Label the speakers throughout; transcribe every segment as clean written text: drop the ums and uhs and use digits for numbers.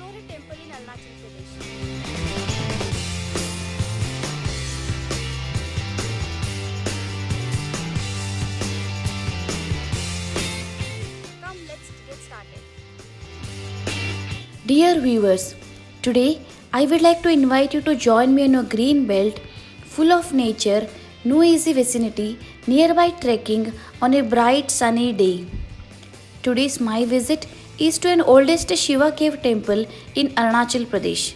Speaker 1: explore a temple in Arunachal Pradesh. Come, let's get started.
Speaker 2: Dear viewers, today I would like to invite you to join me on a green belt full of nature, no easy vicinity, nearby trekking on a bright sunny day. Today's my visit is to an oldest Shiva cave temple in Arunachal Pradesh.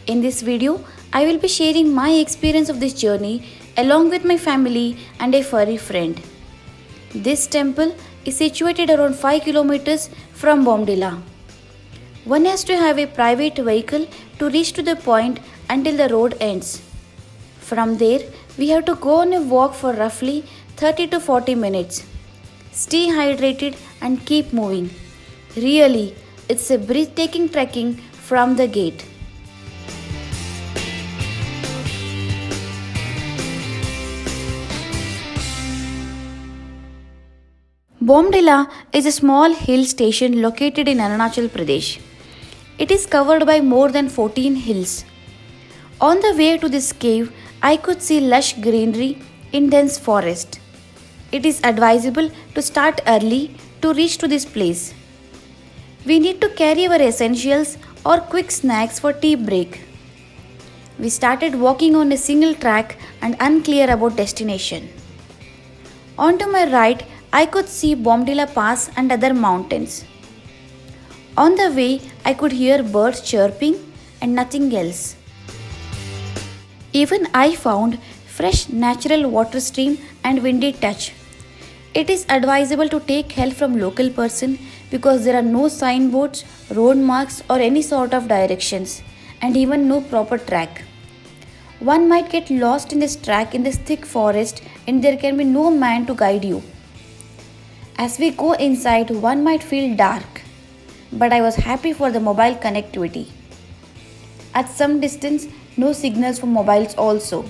Speaker 2: In this video, I will be sharing my experience of this journey along with my family and a furry friend. This temple is situated around 5 kilometers from Bomdila. One has to have a private vehicle to reach to the point until the road ends. From there, we have to go on a walk for roughly 30 to 40 minutes. Stay hydrated and keep moving. Really, it's a breathtaking trekking from the gate. Bomdila is a small hill station located in Arunachal Pradesh. It is covered by more than 14 hills. On the way to this cave, I could see lush greenery in dense forest. It is advisable to start early to reach to this place. We need to carry our essentials or quick snacks for tea break. We started walking on a single track and unclear about destination. On to my right, I could see Bomdila Pass and other mountains. On the way, I could hear birds chirping and nothing else. Even I found fresh natural water stream and windy touch. It is advisable to take help from local person because there are no signboards, road marks or any sort of directions and even no proper track. One might get lost in this track in this thick forest and there can be no man to guide you. As we go inside, one might feel dark, but I was happy for the mobile connectivity. At some distance, no signals for mobiles also.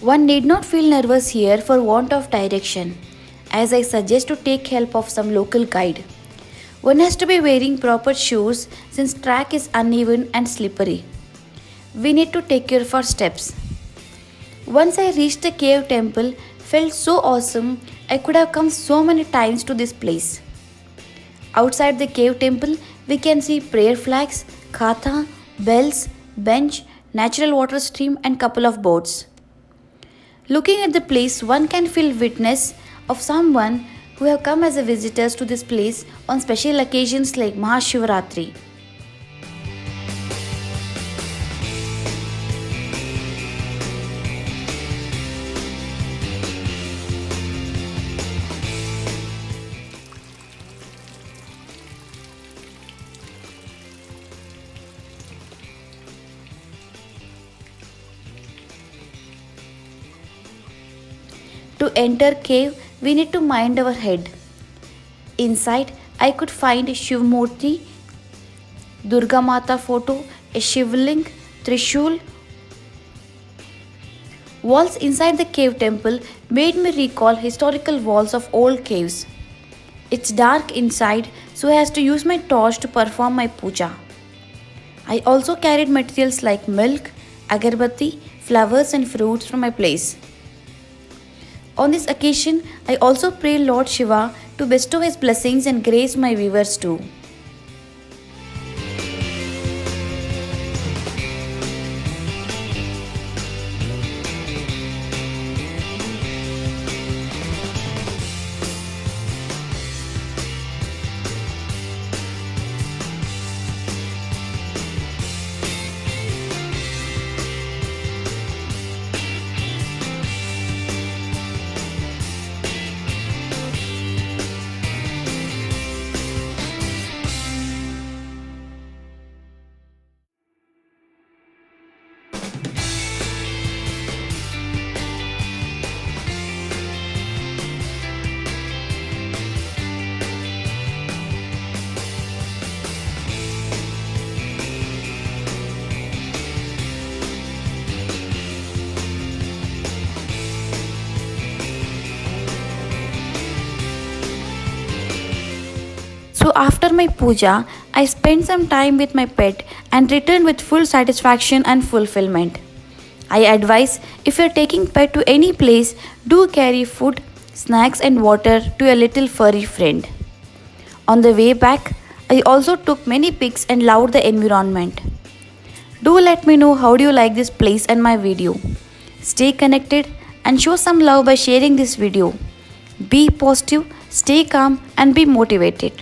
Speaker 2: One need not feel nervous here for want of direction, as I suggest to take help of some local guide. One has to be wearing proper shoes since track is uneven and slippery. We need to take care of our steps. Once I reached the cave temple, felt so awesome, I could have come so many times to this place. Outside the cave temple, we can see prayer flags, khatha, bells, bench, natural water stream and couple of boats. Looking at the place, one can feel witness of someone who have come as a visitors to this place on special occasions like Mahashivratri. To enter cave, we need to mind our head. Inside, I could find Shiv Murti, Durga Mata photo, a Shivling, Trishul. Walls inside the cave temple made me recall historical walls of old caves. It's dark inside, so I had to use my torch to perform my puja. I also carried materials like milk, agarbatti, flowers and fruits from my place. On this occasion, I also pray Lord Shiva to bestow his blessings and grace my viewers too. So after my puja, I spent some time with my pet and returned with full satisfaction and fulfillment. I advise if you're taking pet to any place, do carry food, snacks and water to your little furry friend. On the way back, I also took many pics and loved the environment. Do let me know how do you like this place and my video. Stay connected and show some love by sharing this video. Be positive, stay calm and be motivated.